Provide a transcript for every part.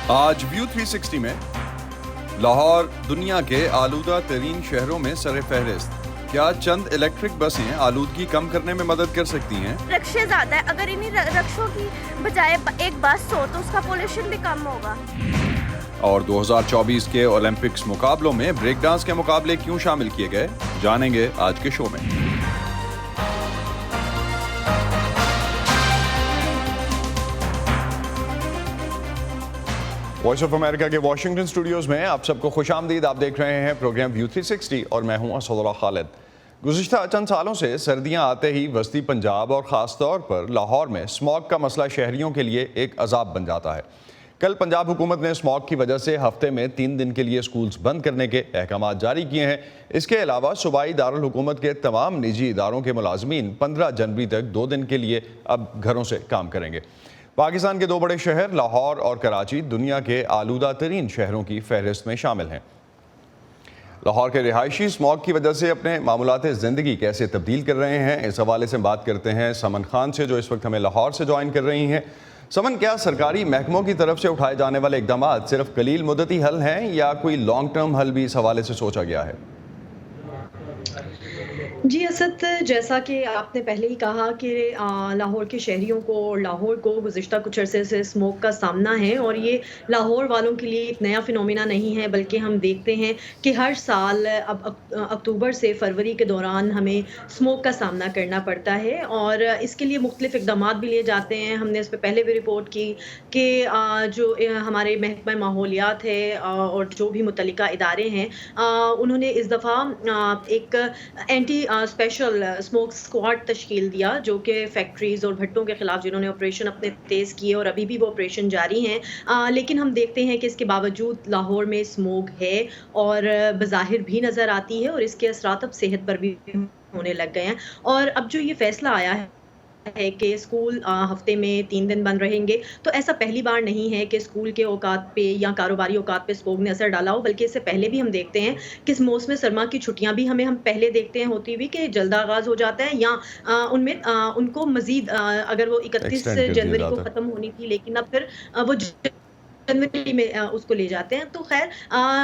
آج ویو 360 میں لاہور دنیا کے آلودہ ترین شہروں میں سر فہرست. کیا چند الیکٹرک بسیں آلودگی کم کرنے میں مدد کر سکتی ہیں؟ رکشے زیادہ ہے، اگر انہیں رکشوں کی بجائے ایک بس ہو تو اس کا پولوشن بھی کم ہوگا. اور 2024 کے اولمپکس مقابلوں میں بریک ڈانس کے مقابلے کیوں شامل کیے گئے، جانیں گے آج کے شو میں. وائس آف امریکہ کے واشنگٹن اسٹوڈیوز میں آپ سب کو خوش آمدید. آپ دیکھ رہے ہیں پروگرام ویو 360 اور میں ہوں اسد اللہ خالد. گزشتہ چند سالوں سے سردیاں آتے ہی وسطی پنجاب اور خاص طور پر لاہور میں اسموگ کا مسئلہ شہریوں کے لیے ایک عذاب بن جاتا ہے. کل پنجاب حکومت نے اسموگ کی وجہ سے ہفتے میں 3 دن کے لیے اسکولز بند کرنے کے احکامات جاری کیے ہیں. اس کے علاوہ صوبائی دارالحکومت کے تمام نجی اداروں کے ملازمین 15 جنوری تک 2 دن کے لیے اب گھروں سے کام کریں گے. پاکستان کے 2 بڑے شہر لاہور اور کراچی دنیا کے آلودہ ترین شہروں کی فہرست میں شامل ہیں. لاہور کے رہائشی اسموگ کی وجہ سے اپنے معمولات زندگی کیسے تبدیل کر رہے ہیں، اس حوالے سے بات کرتے ہیں سمن خان سے، جو اس وقت ہمیں لاہور سے جوائن کر رہی ہیں. سمن، کیا سرکاری محکموں کی طرف سے اٹھائے جانے والے اقدامات صرف قلیل مدتی حل ہیں یا کوئی لانگ ٹرم حل بھی اس حوالے سے سوچا گیا ہے؟ جی اسد، جیسا کہ آپ نے پہلے ہی کہا کہ لاہور کے شہریوں کو اور لاہور کو گزشتہ کچھ عرصے سے اسموگ کا سامنا ہے، اور یہ لاہور والوں کے لیے ایک نیا فنومینا نہیں ہے، بلکہ ہم دیکھتے ہیں کہ ہر سال اب اکتوبر سے فروری کے دوران ہمیں اسموگ کا سامنا کرنا پڑتا ہے، اور اس کے لیے مختلف اقدامات بھی لیے جاتے ہیں. ہم نے اس پہ پہلے بھی رپورٹ کی کہ جو ہمارے محکمہ ماحولیات ہے اور جو بھی متعلقہ ادارے ہیں، انہوں نے اس دفعہ ایک اینٹی اسپیشل اسموک اسکواڈ تشکیل دیا، جو کہ فیکٹریز اور بھٹوں کے خلاف جنہوں نے آپریشن اپنے تیز کیے، اور ابھی بھی وہ آپریشن جاری ہیں. لیکن ہم دیکھتے ہیں کہ اس کے باوجود لاہور میں اسموگ ہے اور بظاہر بھی نظر آتی ہے، اور اس کے اثرات اب صحت پر بھی ہونے لگ گئے ہیں. اور اب جو یہ فیصلہ آیا ہے کہ اسکول ہفتے میں 3 دن بند رہیں گے، تو ایسا پہلی بار نہیں ہے کہ اسکول کے اوقات پہ یا کاروباری اوقات پہ اسموگ نے اثر ڈالا ہو، بلکہ اس سے پہلے بھی ہم دیکھتے ہیں کہ موسم سرما کی چھٹیاں بھی ہم پہلے دیکھتے ہیں ہوتی ہوئی کہ جلد آغاز ہو جاتا ہے، یا ان میں ان کو مزید اگر وہ 31 جنوری کو ختم ہونی تھی، لیکن اب پھر وہ جنوری میں اس کو لے جاتے ہیں. تو خیر،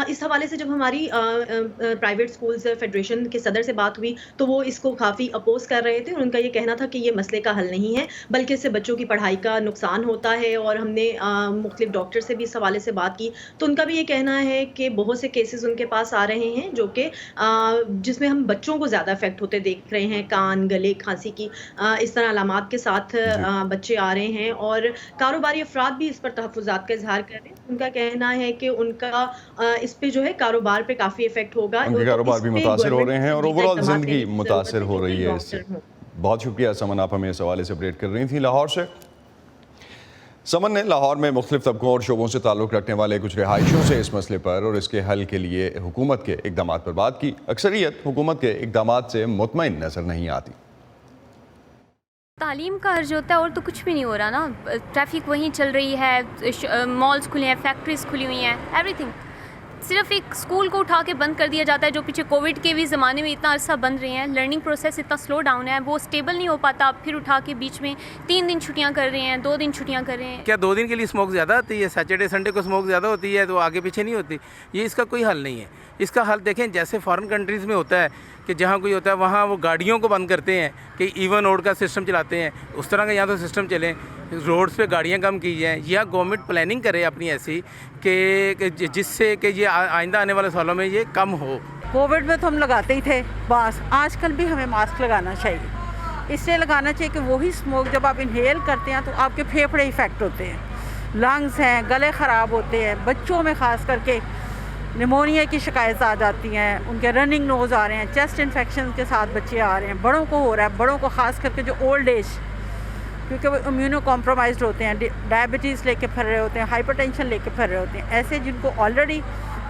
اس حوالے سے جب ہماری پرائیویٹ اسکولز فیڈریشن کے صدر سے بات ہوئی تو وہ اس کو کافی اپوز کر رہے تھے. ان کا یہ کہنا تھا کہ یہ مسئلے کا حل نہیں ہے، بلکہ اس سے بچوں کی پڑھائی کا نقصان ہوتا ہے. اور ہم نے مختلف ڈاکٹر سے بھی اس حوالے سے بات کی، تو ان کا بھی یہ کہنا ہے کہ بہت سے کیسز ان کے پاس آ رہے ہیں جو کہ جس میں ہم بچوں کو زیادہ افیکٹ ہوتے دیکھ رہے ہیں، کان، گلے، کھانسی کی اس طرح علامات کے ساتھ بچے آ رہے ہیں. اور کاروباری افراد بھی اس پر تحفظات کا اظہار کر رہے ہیں. ان کا کہنا ہے کہ ان کا اس پہ جو ہے کاروبار پہ کافی افیکٹ ہوگا، ان کے کاروبار بھی متاثر ہو رہے ہیں اور اوور آل زندگی متاثر ہو رہی ہے اس سے. بہت شکریہ سمن، آپ ہمیں اس حوالے سے اپڈیٹ کر رہی تھیں لاہور سے. سمن نے لاہور میں مختلف طبقوں اور شعبوں سے تعلق رکھنے والے کچھ رہائشیوں سے اس مسئلے پر اور اس کے حل کے لیے حکومت کے اقدامات پر بات کی. اکثریت حکومت کے اقدامات سے مطمئن نظر نہیں آتی. تعلیم کا حرج ہوتا ہے اور تو کچھ بھی نہیں ہو رہا نا. ٹریفک وہیں چل رہی ہے، مالز کھلے ہیں، فیکٹریز کھلی ہوئی ہیں، ایوری تھنگ. صرف ایک اسکول کو اٹھا کے بند کر دیا جاتا ہے، جو پیچھے کووڈ کے بھی زمانے میں اتنا عرصہ بند رہے ہیں. لرننگ پروسیس اتنا سلو ڈاؤن ہے، وہ اسٹیبل نہیں ہو پاتا. پھر اٹھا کے بیچ میں 3 دن چھٹیاں کر رہے ہیں، 2 دن چھٹیاں کر رہے ہیں. کیا 2 دن کے لیے اسموگ زیادہ ہوتی ہے؟ سیٹرڈے سنڈے کو اسموگ زیادہ ہوتی ہے تو آگے پیچھے نہیں ہوتی. یہ اس کا کوئی حل نہیں ہے. اس کا حل دیکھیں، جیسے فارن کنٹریز میں ہوتا ہے کہ جہاں کوئی ہوتا ہے وہاں وہ گاڑیوں کو بند کرتے ہیں کہ ایون روڈ کا سسٹم چلاتے ہیں. اس طرح کا یہاں تو سسٹم چلیں، روڈز پہ گاڑیاں کم کی جائیں، یا گورنمنٹ پلاننگ کرے اپنی ایسی کہ جس سے کہ یہ آئندہ آنے والے سالوں میں یہ کم ہو. کووڈ میں تو ہم لگاتے ہی تھے بس، آج کل بھی ہمیں ماسک لگانا چاہیے. اس لیے لگانا چاہیے کہ وہی اسموک جب آپ انہیل کرتے ہیں تو آپ کے پھیپھڑے افیکٹ ہوتے ہیں، لنگس ہیں، گلے خراب ہوتے ہیں. بچوں میں خاص کر کے نمونیا کی شکایت آ جاتی ہیں، ان کے رننگ نوز آ رہے ہیں، چیسٹ انفیکشن کے ساتھ بچے آ رہے ہیں. بڑوں کو ہو رہا ہے، بڑوں کو خاص کر کے جو اولڈ ایج، کیونکہ وہ امیونو کمپرومائزڈ ہوتے ہیں، ڈائبٹیز لے کے پھر رہے ہوتے ہیں، ہائپر ٹینشن لے کے پھر رہے ہوتے ہیں. ایسے جن کو آلریڈی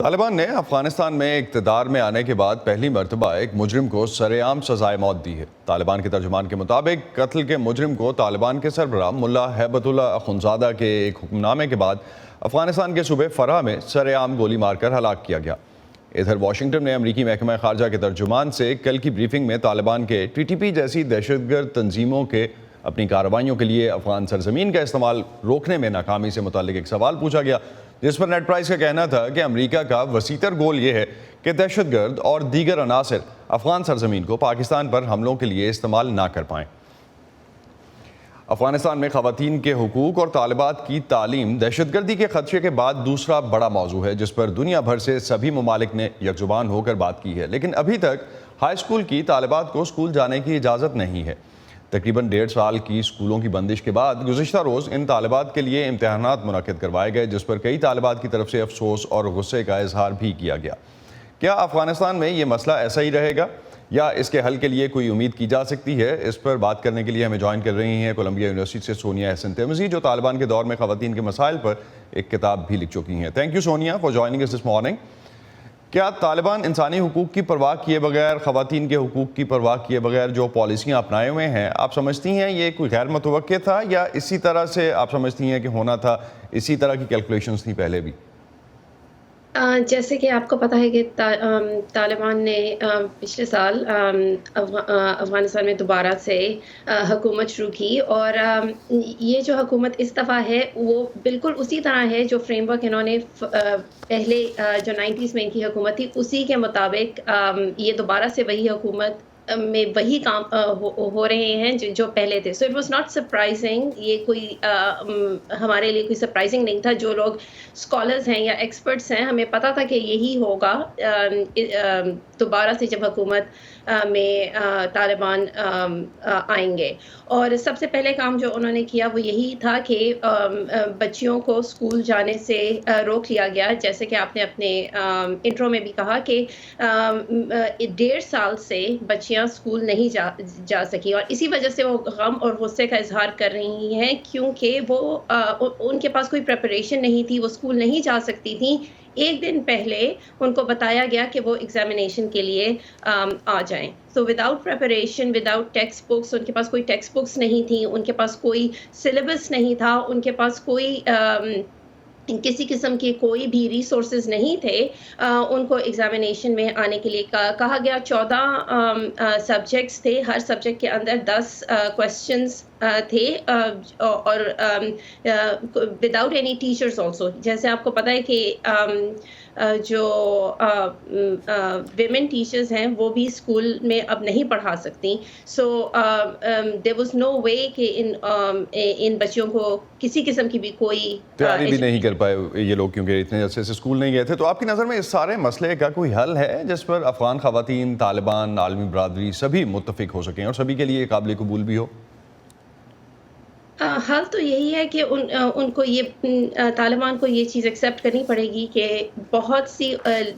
طالبان نے افغانستان میں اقتدار میں آنے کے بعد پہلی مرتبہ ایک مجرم کو سر عام سزائے موت دی ہے۔ طالبان کے ترجمان کے مطابق قتل کے مجرم کو طالبان کے سربراہ ملا ہیبت اللہ اخنزادہ کے ایک حکم نامے کے بعد افغانستان کے صوبے فرح میں سر عام گولی مار کر ہلاک کیا گیا۔ ادھر واشنگٹن نے امریکی محکمہ خارجہ کے ترجمان سے کل کی بریفنگ میں طالبان کے ٹی ٹی پی جیسی دہشت گرد تنظیموں کے اپنی کارروائیوں کے لیے افغان سرزمین کا استعمال روکنے میں ناکامی سے متعلق ایک سوال پوچھا گیا، جس پر نیٹ پرائس کا کہنا تھا کہ امریکہ کا وسیع گول یہ ہے کہ دہشت گرد اور دیگر عناصر افغان سرزمین کو پاکستان پر حملوں کے لیے استعمال نہ کر پائیں۔ افغانستان میں خواتین کے حقوق اور طالبات کی تعلیم دہشت گردی کے خدشے کے بعد دوسرا بڑا موضوع ہے جس پر دنیا بھر سے سبھی ممالک نے یک زبان ہو کر بات کی ہے، لیکن ابھی تک ہائی اسکول کی طالبات کو اسکول جانے کی اجازت نہیں ہے۔ تقریباً 1.5 سال کی اسکولوں کی بندش کے بعد گزشتہ روز ان طالبات کے لیے امتحانات منعقد کروائے گئے، جس پر کئی طالبات کی طرف سے افسوس اور غصے کا اظہار بھی کیا گیا۔ کیا افغانستان میں یہ مسئلہ ایسا ہی رہے گا یا اس کے حل کے لیے کوئی امید کی جا سکتی ہے؟ اس پر بات کرنے کے لیے ہمیں جوائن کر رہی ہیں کولمبیا یونیورسٹی سے سونیا احسن تیمزی، جو طالبان کے دور میں خواتین کے مسائل پر ایک کتاب بھی لکھ چکی ہیں۔ Thank you Sonia for joining اس دس مارننگ۔ کیا طالبان انسانی حقوق کی پرواہ کیے بغیر، خواتین کے حقوق کی پرواہ کیے بغیر جو پالیسیاں اپنائے ہوئے ہیں، آپ سمجھتی ہیں یہ کوئی غیر متوقع تھا یا اسی طرح سے آپ سمجھتی ہیں کہ ہونا تھا، اسی طرح کی کیلکولیشنز تھیں پہلے بھی؟ جیسے کہ آپ کو پتہ ہے کہ طالبان نے پچھلے سال افغانستان میں دوبارہ سے حکومت شروع کی، اور یہ جو حکومت اس دفعہ ہے وہ بالکل اسی طرح ہے جو فریم ورک انہوں نے پہلے جو 90s میں ان کی حکومت تھی اسی کے مطابق یہ دوبارہ سے وہی حکومت میں وہی کام ہو رہے ہیں جو پہلے تھے۔ So it was not surprising, یہ کوئی ہمارے لیے کوئی سرپرائزنگ نہیں تھا۔ جو لوگ اسکالرز ہیں یا ایکسپرٹس ہیں، ہمیں پتہ تھا کہ یہی ہوگا دوبارہ سے جب حکومت میں طالبان آئیں گے۔ اور سب سے پہلے کام جو انہوں نے کیا وہ یہی تھا کہ بچیوں کو اسکول جانے سے روک لیا گیا، جیسے کہ آپ نے اپنے انٹرو میں بھی کہا کہ 1.5 سال سے بچیاں اسکول نہیں جا سکی، اور اسی وجہ سے وہ غم اور غصے کا اظہار کر رہی ہیں، کیونکہ وہ ان کے پاس کوئی پریپریشن نہیں تھی، وہ اسکول نہیں جا سکتی تھیں۔ ایک دن پہلے ان کو بتایا گیا کہ وہ ایگزامینیشن کے لیے آ جائیں۔ So without preparation, without text books, ان کے پاس کوئی ٹیکسٹ بکس نہیں تھیں، ان کے پاس کوئی سلیبس نہیں تھا، ان کے پاس کوئی کسی قسم کے کوئی بھی ریسورسز نہیں تھے ان کو ایگزامینیشن میں آنے کے لیے کہا گیا۔ 14 سبجیکٹس تھے، ہر سبجیکٹ کے اندر 10 کویسچنز تھے، اور وداؤٹ اینی ٹیچرز آلسو۔ جیسے آپ کو پتہ ہے کہ جو ویمن ٹیچرز ہیں وہ بھی اسکول میں اب نہیں پڑھا سکتی۔ سو دیر واز نو وے کہ ان بچوں کو کسی قسم کی بھی کوئی تیاری بھی نہیں کر پائے یہ لوگ، کیونکہ اتنے عرصے سے اسکول نہیں گئے تھے۔ تو آپ کی نظر میں اس سارے مسئلے کا کوئی حل ہے جس پر افغان خواتین، طالبان، عالمی برادری سبھی متفق ہو سکیں اور سبھی کے لیے قابل قبول بھی ہو؟ حل تو یہی ہے کہ ان کو یہ طالبان کو یہ چیز ایکسیپٹ کرنی پڑے گی کہ بہت سی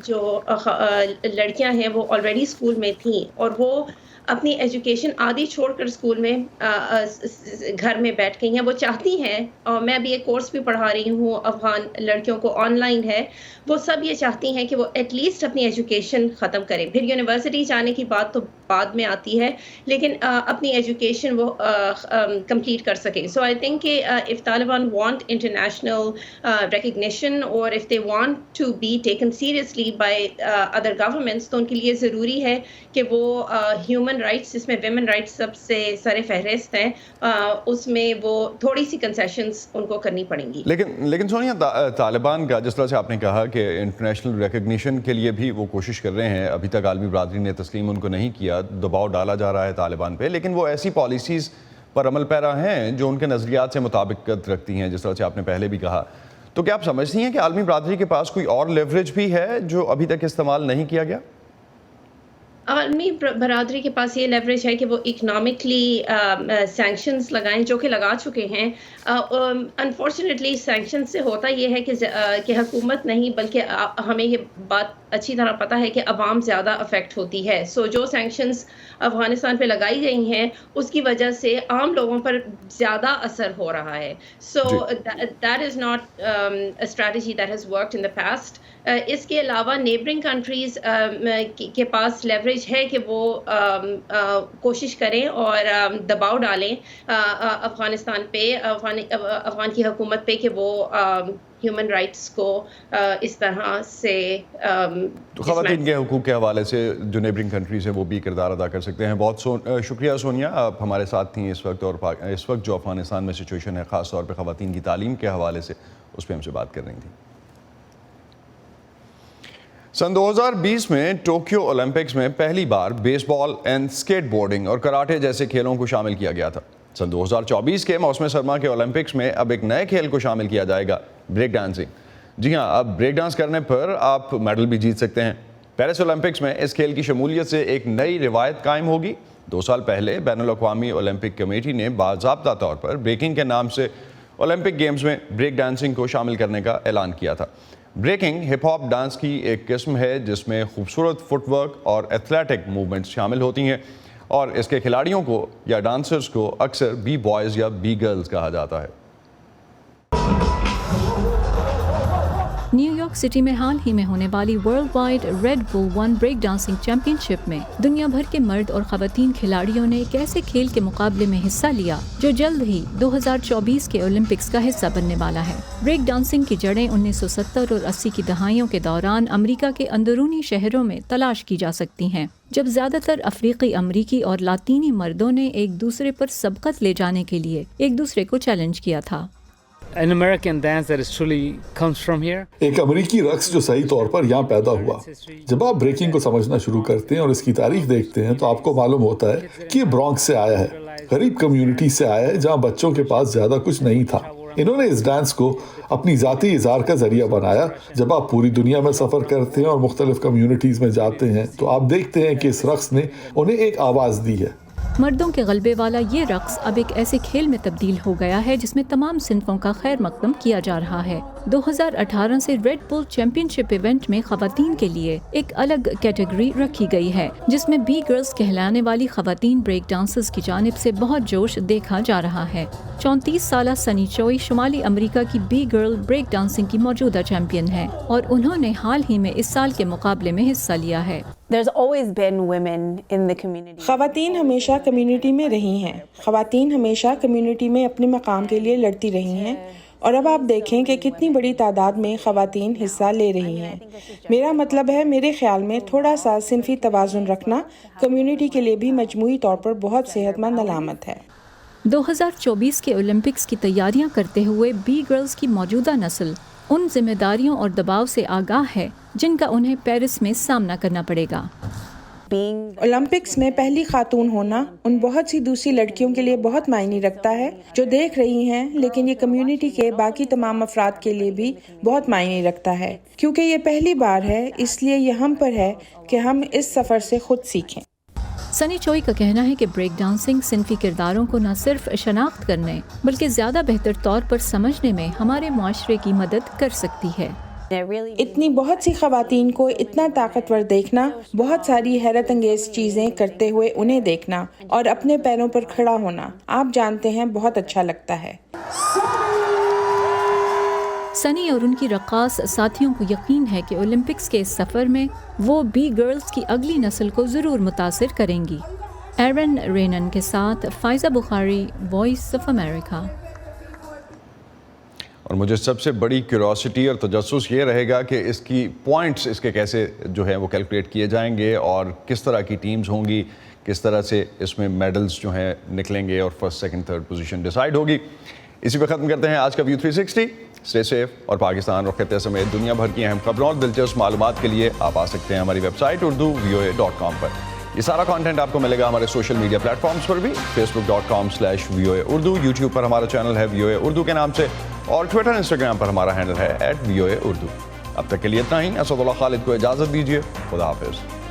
جو لڑکیاں ہیں وہ آلریڈی اسکول میں تھیں، اور وہ اپنی ایجوکیشن آدھی چھوڑ کر اسکول میں گھر میں بیٹھ گئی ہیں۔ وہ چاہتی ہیں، اور میں بھی ایک کورس بھی پڑھا رہی ہوں افغان لڑکیوں کو، آن لائن ہے، وہ سب یہ چاہتی ہیں کہ وہ ایٹ لیسٹ اپنی ایجوکیشن ختم کریں۔ پھر یونیورسٹی جانے کی بات تو بعد میں آتی ہے، لیکن اپنی ایجوکیشن وہ کمپلیٹ کر سکیں۔ سو آئی تھنک کہ if Taliban want international recognition, اور if they want to be taken seriously by other governments, تو ان کے لیے ضروری ہے کہ وہ ہیومن رائٹس، جس میں ویمن رائٹس سب سے سر فہرست ہیں، اس میں وہ تھوڑی سی کنسیشنز ان کو کرنی پڑیں گی۔ لیکن سونیا، طالبان کا جس طرح سے آپ نے کہا کہ انٹرنیشنل ریکگنیشن کے لیے بھی وہ کوشش کر رہے ہیں، ابھی تک عالمی برادری نے تسلیم ان کو نہیں کیا، دباؤ ڈالا جا رہا ہے طالبان پہ، لیکن وہ ایسی پالیسیز پر عمل پیرا ہیں جو ان کے نظریات سے مطابقت رکھتی ہیں، جس طرح سے آپ نے پہلے بھی کہا۔ تو کیا آپ سمجھتی ہیں کہ عالمی برادری کے پاس کوئی اور لیوریج بھی ہے جو ابھی تک استعمال نہیں کیا گیا؟ عالمی برادری کے پاس یہ لیوریج ہے کہ وہ اکنامکلی سینکشنز لگائیں جو کہ لگا چکے ہیں. انفارچونیٹلی سینکشن سے ہوتا یہ ہے کہ حکومت نہیں بلکہ ہمیں یہ بات اچھی طرح پتہ ہے کہ عوام زیادہ افیکٹ ہوتی ہے. سو جو سینکشنز افغانستان پہ لگائی گئی ہیں اس کی وجہ سے عام لوگوں پر زیادہ اثر ہو رہا ہے. So that is not a strategy that has worked in the past. اس کے علاوہ نیبرنگ کنٹریز کے پاس لیوریج ہے کہ وہ کوشش کریں اور دباؤ ڈالیں افغانستان پہ، افغان کی حکومت پہ کہ وہ ہیومن رائٹس کو اس طرح سے تو خواتین کے حقوق کے حوالے سے جو نیبرنگ کنٹریز ہیں وہ بھی کردار ادا کر سکتے ہیں. بہت شکریہ سونیا، آپ ہمارے ساتھ تھیں اس وقت، اور اس وقت جو افغانستان میں سچویشن ہے خاص طور پہ خواتین کی تعلیم کے حوالے سے اس پہ ہم سے بات کر رہی تھیں. سن 2020 میں ٹوکیو اولمپکس میں پہلی بار بیس بال اینڈ اسکیٹ بورڈنگ اور کراٹے جیسے کھیلوں کو شامل کیا گیا تھا. سن 2024 کے موسم سرما کے اولمپکس میں اب ایک نئے کھیل کو شامل کیا جائے گا، بریک ڈانسنگ. جی ہاں، اب بریک ڈانس کرنے پر آپ میڈل بھی جیت سکتے ہیں. پیرس اولمپکس میں اس کھیل کی شمولیت سے ایک نئی روایت قائم ہوگی. 2 سال پہلے بین الاقوامی اولمپک کمیٹی نے باضابطہ طور پر بریکنگ کے نام سے اولمپک گیمز میں بریک ڈانسنگ کو شامل کرنے کا اعلان کیا تھا. بریکنگ ہپ ہاپ ڈانس کی ایک قسم ہے جس میں خوبصورت فٹ ورک اور ایتھلیٹک موومنٹس شامل ہوتی ہیں، اور اس کے کھلاڑیوں کو یا ڈانسرز کو اکثر بی بوائز یا بی گرلز کہا جاتا ہے. نیو یارک سٹی میں حال ہی میں ہونے والی ورلڈ وائڈ ریڈ بل 1 بریک ڈانسنگ چیمپئن شپ میں دنیا بھر کے مرد اور خواتین کھلاڑیوں نے ایک ایسے کھیل کے مقابلے میں حصہ لیا جو جلد ہی 2024 کے اولمپکس کا حصہ بننے والا ہے. بریک ڈانسنگ کی جڑیں 1970 اور 80 کی دہائیوں کے دوران امریکہ کے اندرونی شہروں میں تلاش کی جا سکتی ہیں، جب زیادہ تر افریقی امریکی اور لاطینی مردوں نے ایک دوسرے پر سبقت لے جانے کے لیے ایک دوسرے کو چیلنج کیا تھا. ایک امریکی رقص جو صحیح طور پر یہاں پیدا ہوا. جب آپ بریکنگ کو سمجھنا شروع کرتے ہیں اور اس کی تاریخ دیکھتے ہیں تو آپ کو معلوم ہوتا ہے کہ یہ برانکس سے آیا ہے، غریب کمیونٹی سے آیا ہے جہاں بچوں کے پاس زیادہ کچھ نہیں تھا. انہوں نے اس ڈانس کو اپنی ذاتی اظہار کا ذریعہ بنایا. جب آپ پوری دنیا میں سفر کرتے ہیں اور مختلف کمیونٹیز میں جاتے ہیں تو آپ دیکھتے ہیں کہ اس رقص نے انہیں ایک آواز دی ہے. مردوں کے غلبے والا یہ رقص اب ایک ایسے کھیل میں تبدیل ہو گیا ہے جس میں تمام صنفوں کا خیر مقدم کیا جا رہا ہے. 2018 سے ریڈ بل چیمپئن شپ ایونٹ میں خواتین کے لیے ایک الگ کیٹیگری رکھی گئی ہے جس میں بی گرلز کہلانے والی خواتین بریک ڈانسرز کی جانب سے بہت جوش دیکھا جا رہا ہے. 34 سالہ سنی چوئی شمالی امریکہ کی بی گرل بریک ڈانسنگ کی موجودہ چیمپئن ہے اور انہوں نے حال ہی میں اس سال کے مقابلے میں حصہ لیا ہے. خواتین ہمیشہ کمیونٹی میں رہی ہیں، خواتین ہمیشہ کمیونٹی میں اپنے مقام کے لیے لڑتی رہی ہیں، اور اب آپ دیکھیں کہ کتنی بڑی تعداد میں خواتین حصہ لے رہی ہیں. میرا مطلب ہے، میرے خیال میں تھوڑا سا صنفی توازن رکھنا کمیونٹی کے لیے بھی مجموعی طور پر بہت صحت مند علامت ہے. 2024 کے اولمپکس کی تیاریاں کرتے ہوئے بی گرلز کی موجودہ نسل ان ذمہ داریوں اور دباؤ سے آگاہ ہے جن کا انہیں پیرس میں سامنا کرنا پڑے گا. اولمپکس میں پہلی خاتون ہونا ان بہت سی دوسری لڑکیوں کے لیے بہت معنی رکھتا ہے جو دیکھ رہی ہیں، لیکن یہ کمیونٹی کے باقی تمام افراد کے لیے بھی بہت معنی رکھتا ہے کیونکہ یہ پہلی بار ہے، اس لیے یہ ہم پر ہے کہ ہم اس سفر سے خود سیکھیں. سنی چوئی کا کہنا ہے کہ بریک ڈانسنگ صنفی کرداروں کو نہ صرف شناخت کرنے بلکہ زیادہ بہتر طور پر سمجھنے میں ہمارے معاشرے کی مدد کر سکتی ہے. اتنی بہت سی خواتین کو اتنا طاقتور دیکھنا، بہت ساری حیرت انگیز چیزیں کرتے ہوئے انہیں دیکھنا اور اپنے پیروں پر کھڑا ہونا، آپ جانتے ہیں، بہت اچھا لگتا ہے. سنی اور ان کی رقاص ساتھیوں کو یقین ہے کہ اولمپکس کے اس سفر میں وہ بی گرلز کی اگلی نسل کو ضرور متاثر کریں گی. ایرن رینن کے ساتھ فائزہ بخاری، وائس آف امریکہ. اور مجھے سب سے بڑی کیوریوسٹی اور تجسس یہ رہے گا کہ اس کی پوائنٹس اس کے کیسے جو ہیں وہ کیلکولیٹ کیے جائیں گے اور کس طرح کی ٹیمز ہوں گی، کس طرح سے اس میں میڈلز جو ہیں نکلیں گے اور first second third position decide ہوگی. اسی پہ ختم کرتے ہیں آج کا ویو 360. اسٹے سیف اور پاکستان اور خطے سمیت دنیا بھر کی اہم خبروں اور دلچسپ معلومات کے لیے آپ آ سکتے ہیں ہماری ویب سائٹ urdu.voa.com پر. یہ سارا کانٹینٹ آپ کو ملے گا ہمارے سوشل میڈیا پلیٹ فارمز پر بھی، facebook.com/VOA Urdu، یوٹیوب پر ہمارا چینل ہے VOA Urdu کے نام سے، اور ٹویٹر انسٹاگرام پر ہمارا ہینڈل ہے @VOA Urdu. اب تک کے لیے اتنا ہی. اسد اللہ خالد کو اجازت دیجیے. خدا حافظ.